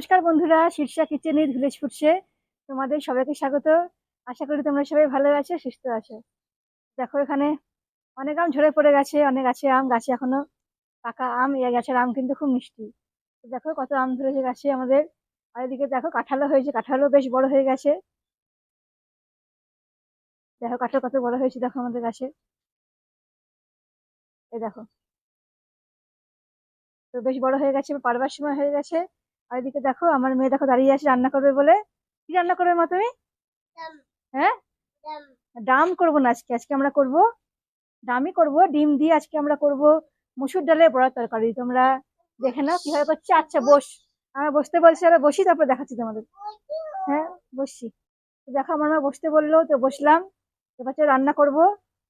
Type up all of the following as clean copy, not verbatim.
নমস্কার বন্ধুরা, Shirsha kitchen with village ফুডসে তোমাদের সবাইকে স্বাগত। আশা করি তোমরা সবাই ভালো আছো, সুস্থ আছো। দেখো এখানে অনেক আম ঝরে পড়ে গেছে, অনেক গাছে আম, গাছে এখনো পাকা আম। এই গাছের আম কিন্তু খুব মিষ্টি। তো দেখো কত আম ধরেছে গাছে আমাদের। আর এদিকে দেখো কাঁঠালও হয়েছে, কাঁঠালও বেশ বড় হয়ে গেছে। দেখো কাঁঠাল কত বড় হয়েছে, দেখো আমাদের গাছে। এই দেখো, তো বেশ বড় হয়ে গেছে, পারবার সময় হয়ে গেছে। আর এদিকে দেখো আমার মেয়ে দেখো দাঁড়িয়ে আছে রান্না করবে বলে। কি রান্না করবে মা তুমি? হ্যাঁ, ডাম করবো না আজকে, আজকে আমরা করব ডামই করব, ডিম দিয়ে আজকে আমরা করব মসুর ডালের বড়া তরকারি। তোমরা দেখে নাও কিভাবে করছি। আচ্ছা বস, আমরা বসতে বলছি, আর বসি তারপর দেখাচ্ছি তোমাদের। হ্যাঁ, বসছি। তো দেখো আমার মা বসতে বললো, তো বসলাম। এবার তো রান্না করব।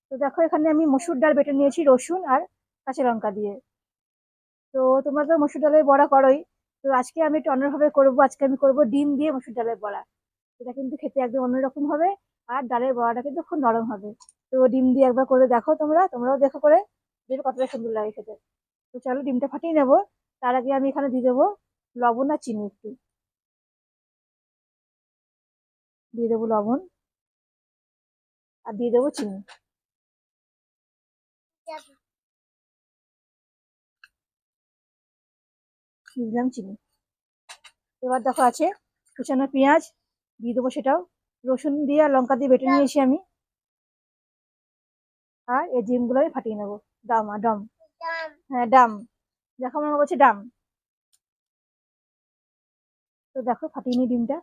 তো দেখো এখানে আমি মসুর ডাল বেটে নিয়েছি রসুন আর কাঁচা লঙ্কা দিয়ে। তো তোমরা তো মসুর ডালের বড়া করোই, তো আজকে আমি একটু অন্যভাবে করবো। আজকে আমি করব ডিম দিয়ে মসুর ডালের বড়া। এটা কিন্তু খেতে একদম অন্যরকম হবে, আর ডালের বড়াটা কিন্তু খুব নরম হবে। তো ডিম দিয়ে একবার করে দেখো, তোমরাও দেখো করে, দেখবে কতটা সুন্দর লাগে খেতে। তো চলো ডিমটা ফাটিয়ে নেবো। তার আগে আমি এখানে দিয়ে দেবো লবণ আর চিনি একটু। দিয়ে দেবো লবণ আর দিয়ে দেবো চিনি। দিয়ে দিলাম চিনি। এবার দেখো আছে কুচানো পেঁয়াজ, দিয়ে দেবো সেটাও। রসুন দিয়ে আর লঙ্কা দিয়ে বেটে নিয়েছি আমি। আর এই ডিমগুলো আমি ফাটিয়ে নেবো। ডম। হ্যাঁ, ডাম। দেখো আমার মা বলছে ডাম। তো দেখো ফাটিয়ে নি ডিমটা।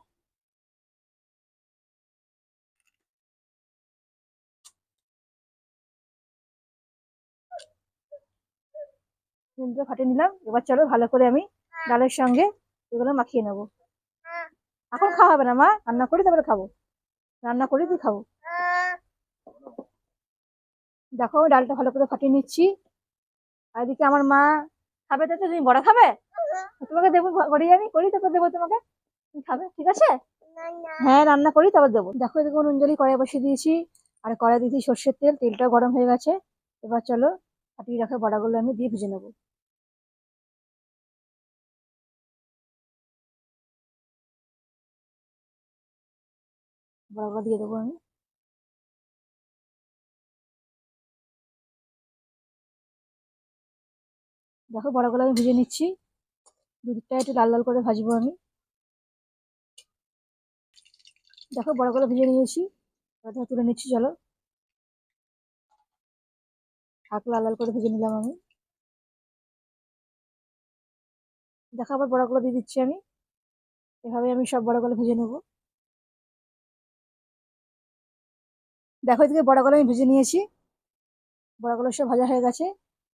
ডিমটা ফাটিয়ে নিলাম। এবার চলো ভালো করে আমি ডালের সঙ্গে এগুলো মাখিয়ে নেবো। এখন খাওয়া হবে না মা, রান্না করি তারপরে খাবো। রান্না করে দিয়ে খাবো। দেখো ডালটা ভালো করে ফাটিয়ে নিচ্ছি। আর এদিকে আমার মা খাবে, তো তুমি বড়া খাবে? তোমাকে দেবো, করি আমি করি তারপর দেবো তোমাকে। তুমি খাবে, ঠিক আছে? হ্যাঁ, রান্না করি তারপর দেবো। দেখো এদিকে নুন জলি কড়াই বসিয়ে দিয়েছি। আর কড়াই দিয়েছি সর্ষের তেল, তেলটা গরম হয়ে গেছে। এবার চলো ফাটিয়ে রাখা বড়াগুলো আমি দিয়ে ভেজে নেবো। বড়াগুলো দিয়ে দেবো আমি। দেখো বড়াগুলো আমি ভেজে নিচ্ছি, দুদিকটা একটু লাল লাল করে ভাজবো আমি। দেখো বড়াগুলো ভেজে নিয়েছি, এবার দেখো তুলে নিচ্ছি। চলো হালকা লাল লাল করে ভেজে নিলাম আমি। দেখো আবার বড়াগুলো দিয়ে দিচ্ছি আমি। এভাবে আমি সব বড়াগুলো ভেজে নেবো। দেখো এদিকে বড়াগুলো আমি ভেজে নিয়েছি, বড়াগুলো সব ভাজা হয়ে গেছে।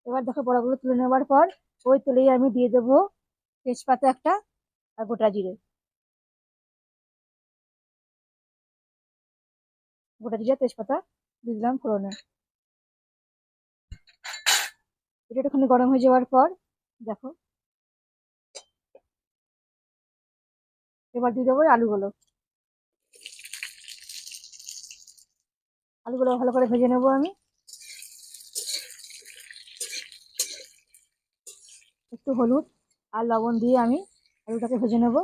এবার দেখো বড়াগুলো তুলে নেওয়ার পর ওই তেলেই আমি দিয়ে দেবো তেজপাতা একটা আর গোটা জিরে। গোটা জিরে তেজপাতা দিয়ে দিলাম ফোড়নে। এটা একটুখানি গরম হয়ে যাওয়ার পর দেখো এবার দিয়ে দেবো আলুগুলো। আলুগুলো ভালো করে ভেজে নেবো আমি। একটু হলুদ আর লবণ দিয়ে আমি আলুটাকে ভেজে নেবো।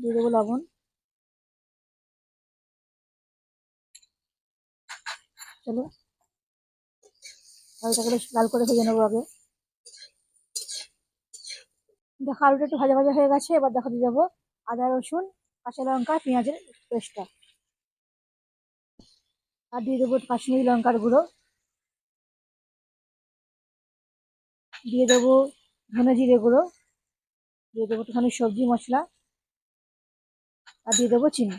দিয়ে দেবো লবণ। চলো আলুটাকে বেশ লাল করে ভেজে নেবো আগে। দেখো আলুটা একটু ভাজা ভাজা হয়ে গেছে। এবার দেখো দিয়ে দেবো আদা রসুন কাঁচা লঙ্কা পেঁয়াজের পেস্টটা। আর দিয়ে দেবো কাশ্মীরি লঙ্কার গুঁড়ো। দিয়ে দেবো ধনে জিরে গুঁড়ো। দিয়ে দেবো একটুখানি সবজি মশলা। আর দিয়ে দেবো চিনি।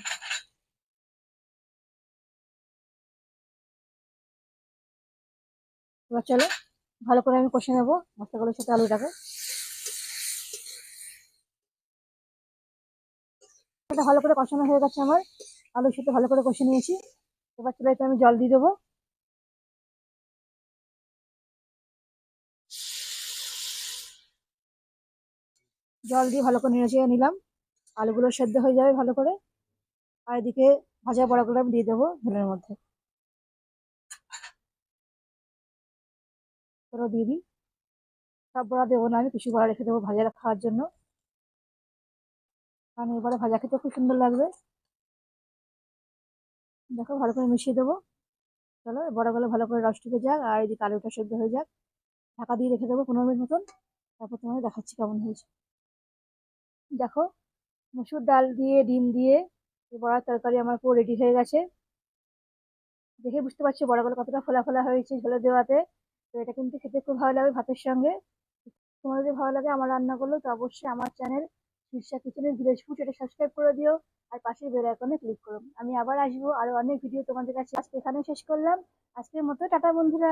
এবার চলো ভালো করে আমি কষে নেবো মশলাগুলোর সাথে আলুটাকে। এটা ভালো করে কষানো হয়ে গেছে আমার, আলুর সাথে ভালো করে কষে নিয়েছি। এবার চলো এতে আমি জল দিয়ে দেবো। জল দিয়ে ভালো করে নেড়ে চেড়ে নিলাম, আলুগুলো সেদ্ধ হয়ে যাবে ভালো করে। আর এদিকে ভাজা বড়াগুলো আমি দিয়ে দেবো ঝোলের মধ্যে। চলো দিয়ে দিই। সব বড়া দেবো না, আমি কিছু বড়া রেখে দেবো ভাজা খাওয়ার জন্য। কারণ এবারে ভাজা খেতে খুব সুন্দর লাগবে। দেখো ভালো করে মিশিয়ে দেবো। চলো বড়াগুলো ভালো করে রস ঢুকে যাক আর এদিকে আলুটা সেদ্ধ হয়ে যাক। ঢাকা দিয়ে রেখে দেবো 15 মিনিট মতন। তারপর তোমাদের দেখাচ্ছি কেমন হয়েছে। দেখো মসুর ডাল দিয়ে ডিম দিয়ে এই বড়ার তরকারি আমার পুরো রেডি হয়ে গেছে। দেখে বুঝতে পারছি বড়াগুলো কতটা ফোলা ফোলা হয়েছে ঝোলে দেওয়াতে। তো এটা কিন্তু খেতে খুব ভালো লাগে ভাতের সঙ্গে। তোমাদের যদি ভালো লাগে আমার রান্নাগুলো তো অবশ্যই আমার চ্যানেল শীর্ষা কিচেনের ভিলেজ ফুড এটা সাবস্ক্রাইব করে দিও। আর পাশের বেল আইকনে ক্লিক করো। আমি আবার আসবো আরো অনেক ভিডিও তোমাদের কাছে। আজকে এখানে শেষ করলাম। আজকের মতো টাটা বন্ধুরা।